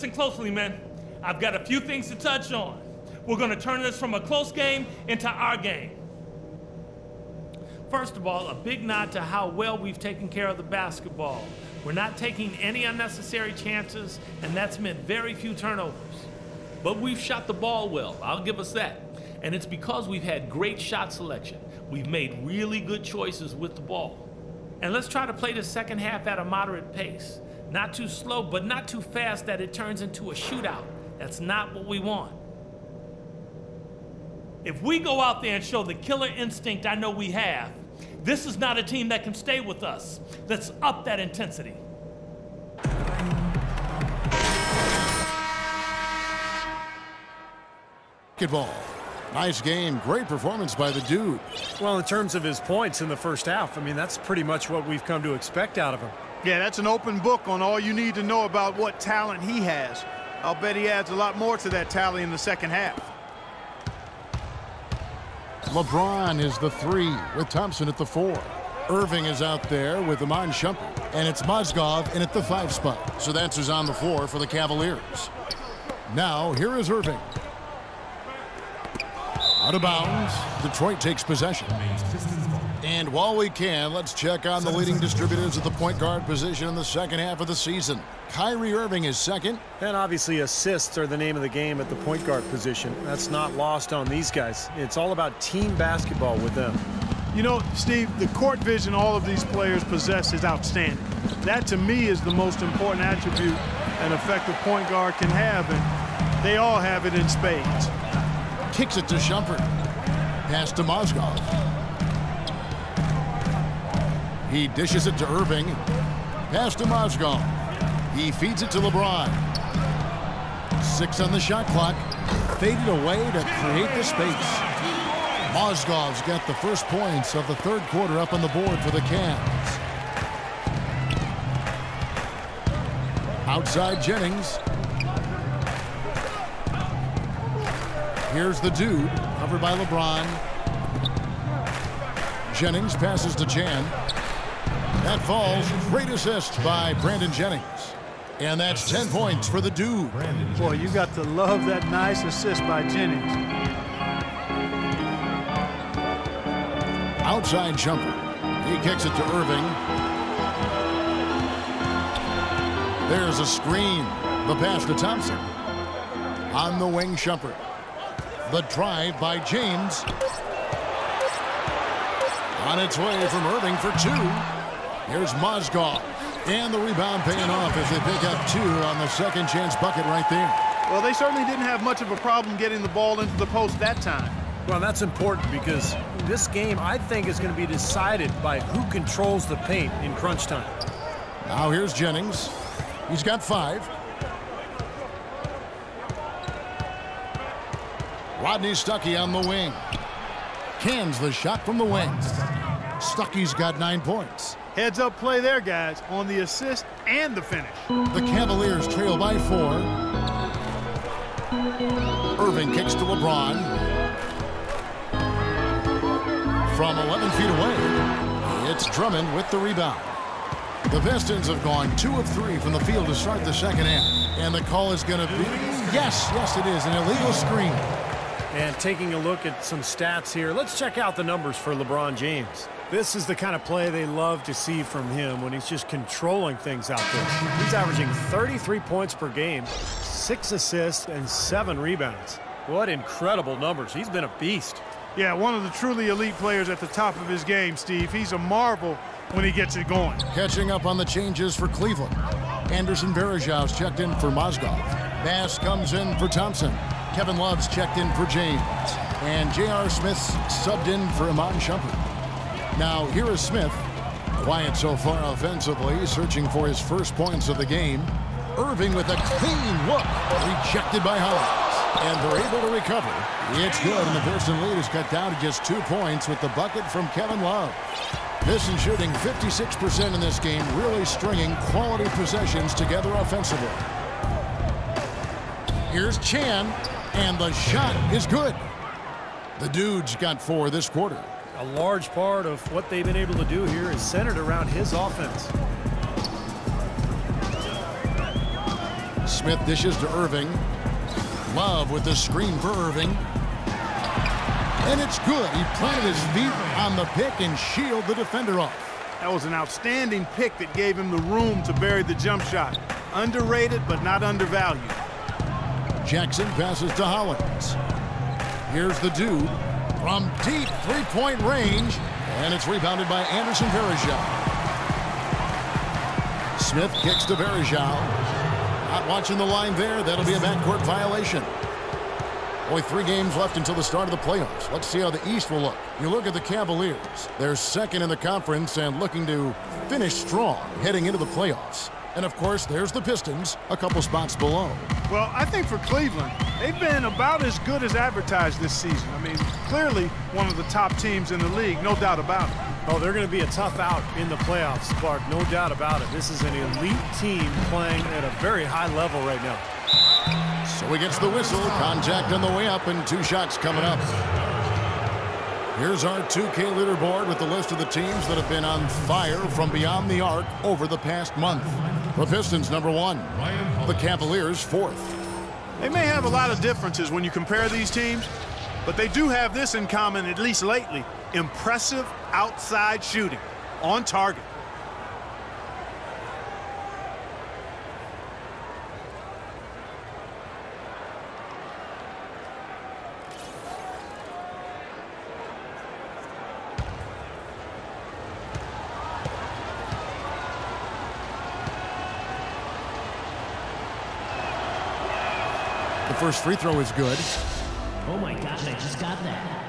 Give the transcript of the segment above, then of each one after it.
Listen closely, man. I've got a few things to touch on. We're going to turn this from a close game into our game. First of all, a big nod to how well we've taken care of the basketball. We're not taking any unnecessary chances, and that's meant very few turnovers. But we've shot the ball well, I'll give us that. And it's because we've had great shot selection. We've made really good choices with the ball. And let's try to play the second half at a moderate pace. Not too slow, but not too fast that it turns into a shootout. That's not what we want. If we go out there and show the killer instinct I know we have, this is not a team that can stay with us. Let's up that intensity. Basketball. Nice game. Great performance by the dude. Well, in terms of his points in the first half, I mean, that's pretty much what we've come to expect out of him. Yeah, that's an open book on all you need to know about what talent he has. I'll bet he adds a lot more to that tally in the second half. LeBron is the 3 with Thompson at the 4. Irving is out there with Iman Shumpert. And it's Mozgov in at the 5 spot. So that's who's on the floor for the Cavaliers. Now, here is Irving. Out of bounds. Detroit takes possession. And while we can, let's check on the leading distributors at the point guard position in the second half of the season. Kyrie Irving is second. And obviously assists are the name of the game at the point guard position. That's not lost on these guys. It's all about team basketball with them. You know, Steve, the court vision all of these players possess is outstanding. That, to me, is the most important attribute an effective point guard can have, and they all have it in spades. Kicks it to Shumpert. Pass to Mozgov. He dishes it to Irving. Pass to Mozgov. He feeds it to LeBron. 6 on the shot clock. Faded away to create the space. Mozgov's got the first points of the third quarter up on the board for the Cavs. Outside Jennings. Here's the dude, covered by LeBron. Jennings passes to Chan. That falls. Great assist by Brandon Jennings. And that's 10 points for the dude. Boy, you got to love that nice assist by Jennings. Outside Shumpert. He kicks it to Irving. There's a screen. The pass to Thompson. On the wing, Shumpert. The drive by James. On its way from Irving for 2. Here's Mozgov. And the rebound paying off as they pick up 2 on the second chance bucket right there. Well, they certainly didn't have much of a problem getting the ball into the post that time. Well, that's important because this game, I think, is going to be decided by who controls the paint in crunch time. Now here's Jennings. He's got 5. Rodney Stuckey on the wing. Cans the shot from the wing. Stuckey's got 9 points. Heads up play there, guys, on the assist and the finish. The Cavaliers trail by 4. Irving kicks to LeBron. From 11 feet away, it's Drummond with the rebound. The Pistons have gone 2 of 3 from the field to start the second half. And the call is going to be, yes, it is, an illegal screen. And taking a look at some stats here, let's check out the numbers for LeBron James. This is the kind of play they love to see from him when he's just controlling things out there. He's averaging 33 points per game, 6 assists, and 7 rebounds. What incredible numbers. He's been a beast. Yeah, one of the truly elite players at the top of his game, Steve. He's a marvel when he gets it going. Catching up on the changes for Cleveland. Anderson Varejau's checked in for Mozgov. Bass comes in for Thompson. Kevin Love's checked in for James. And J.R. Smith's subbed in for Iman Shumpert. Now, here is Smith. Quiet so far offensively, searching for his first points of the game. Irving with a clean look. Rejected by Hollins. And they're able to recover. It's good, and the Piston lead is cut down to just 2 points with the bucket from Kevin Love. Piston shooting 56% in this game, really stringing quality possessions together offensively. Here's Chan, and the shot is good. The dude's got 4 this quarter. A large part of what they've been able to do here is centered around his offense. Smith dishes to Irving. Love with the screen for Irving. And it's good. He planted his feet on the pick and shielded the defender off. That was an outstanding pick that gave him the room to bury the jump shot. Underrated, but not undervalued. Jackson passes to Hollins. Here's the dude from deep three-point range, and it's rebounded by Anderson Varejao. Smith kicks to Varejao. Not watching the line there. That'll be a backcourt violation. Only 3 games left until the start of the playoffs. Let's see how the East will look. You look at the Cavaliers. They're second in the conference and looking to finish strong heading into the playoffs. And, of course, there's the Pistons, a couple spots below. Well, I think for Cleveland, they've been about as good as advertised this season. I mean, clearly one of the top teams in the league, no doubt about it. Oh, they're going to be a tough out in the playoffs, Clark, no doubt about it. This is an elite team playing at a very high level right now. So he gets the whistle. Contact on the way up and 2 shots coming up. Here's our 2K leaderboard with the list of the teams that have been on fire from beyond the arc over the past month. The Pistons, number 1. The Cavaliers, 4th. They may have a lot of differences when you compare these teams, but they do have this in common, at least lately: impressive outside shooting on target. The first free throw is good. Oh my gosh, I just got that.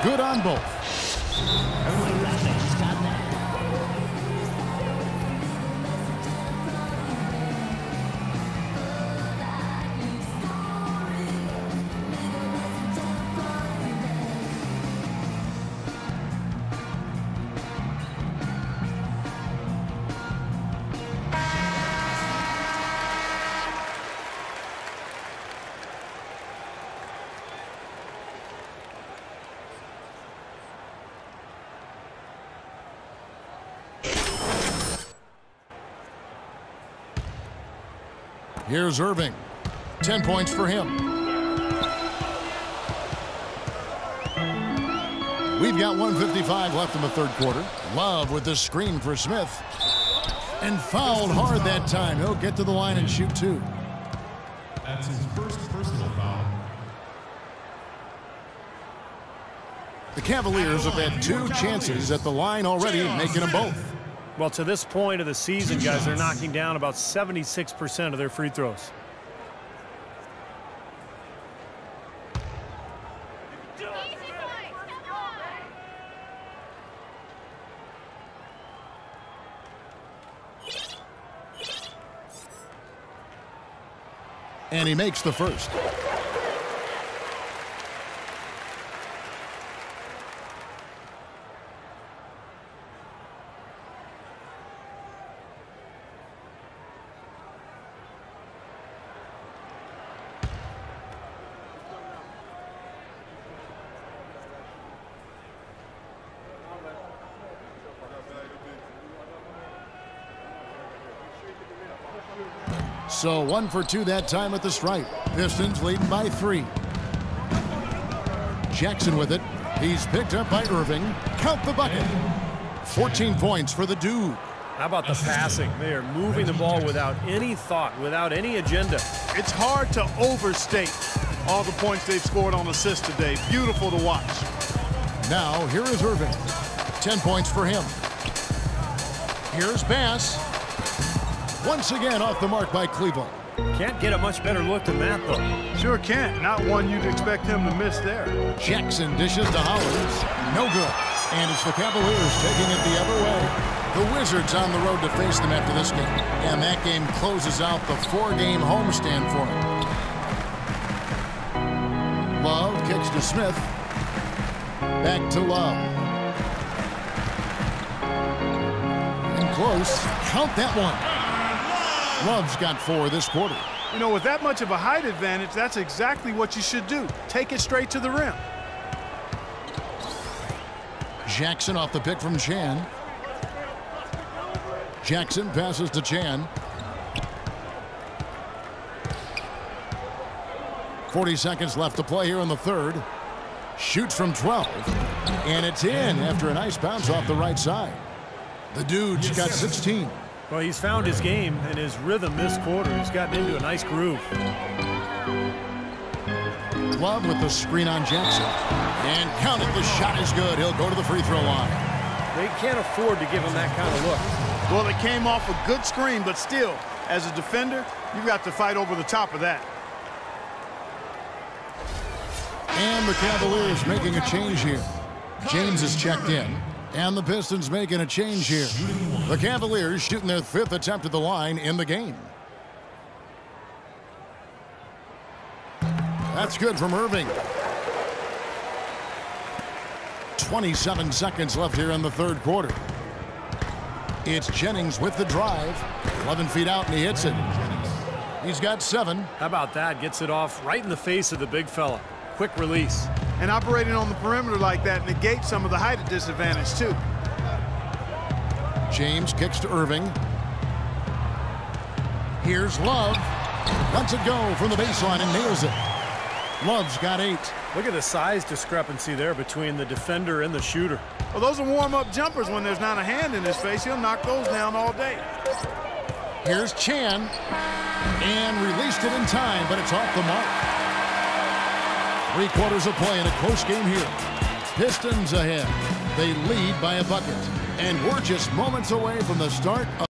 Good on both. Oh my gosh, I just got that. Here's Irving. 10 points for him. We've got 1:55 left in the third quarter. Love with the screen for Smith. And fouled hard that time. He'll get to the line and shoot 2. That's his first personal foul. The Cavaliers have had 2 chances at the line already, making them both. Well, to this point of the season, guys, they're knocking down about 76% of their free throws. And he makes the first. So 1 for 2 that time at the stripe. Pistons leading by 3. Jackson with it. He's picked up by Irving. Count the bucket. 14 points for the dude. How about the passing? They are moving the ball without any thought, without any agenda. It's hard to overstate all the points they've scored on assists today. Beautiful to watch. Now here is Irving. 10 points for him. Here's Bass. Once again off the mark by Cleveland. Can't get a much better look than that, though. Sure can't. Not one you'd expect him to miss there. Jackson dishes to Hollins. No good. And it's the Cavaliers taking it the other way. The Wizards on the road to face them after this game. And that game closes out the 4-game homestand for them. Love kicks to Smith. Back to Love. And close. Count that one. Love's got 4 this quarter. You know, with that much of a height advantage, that's exactly what you should do. Take it straight to the rim. Jackson off the pick from Chan. Jackson passes to Chan. 40 seconds left to play here in the third. Shoots from 12. And it's in after a nice bounce off the right side. The dude's got 16. Well, he's found his game and his rhythm this quarter. He's gotten into a nice groove. Love with the screen on Jackson. And count it, the shot is good. He'll go to the free throw line. They can't afford to give him that kind of look. Well, it came off a good screen, but still, as a defender, you've got to fight over the top of that. And the Cavaliers making a change here. James is checked in. And the Pistons making a change here. The Cavaliers shooting their 5th attempt at the line in the game. That's good from Irving. 27 seconds left here in the third quarter. It's Jennings with the drive. 11 feet out and he hits it. He's got 7. How about that? Gets it off right in the face of the big fella. Quick release. And operating on the perimeter like that negates some of the height disadvantage, too. James kicks to Irving. Here's Love. Lets it go from the baseline and nails it. Love's got 8. Look at the size discrepancy there between the defender and the shooter. Well, those are warm-up jumpers. When there's not a hand in his face, he'll knock those down all day. Here's Chan. And released it in time, but it's off the mark. 3 quarters of play in a close game here. Pistons ahead. They lead by a bucket. And we're just moments away from the start of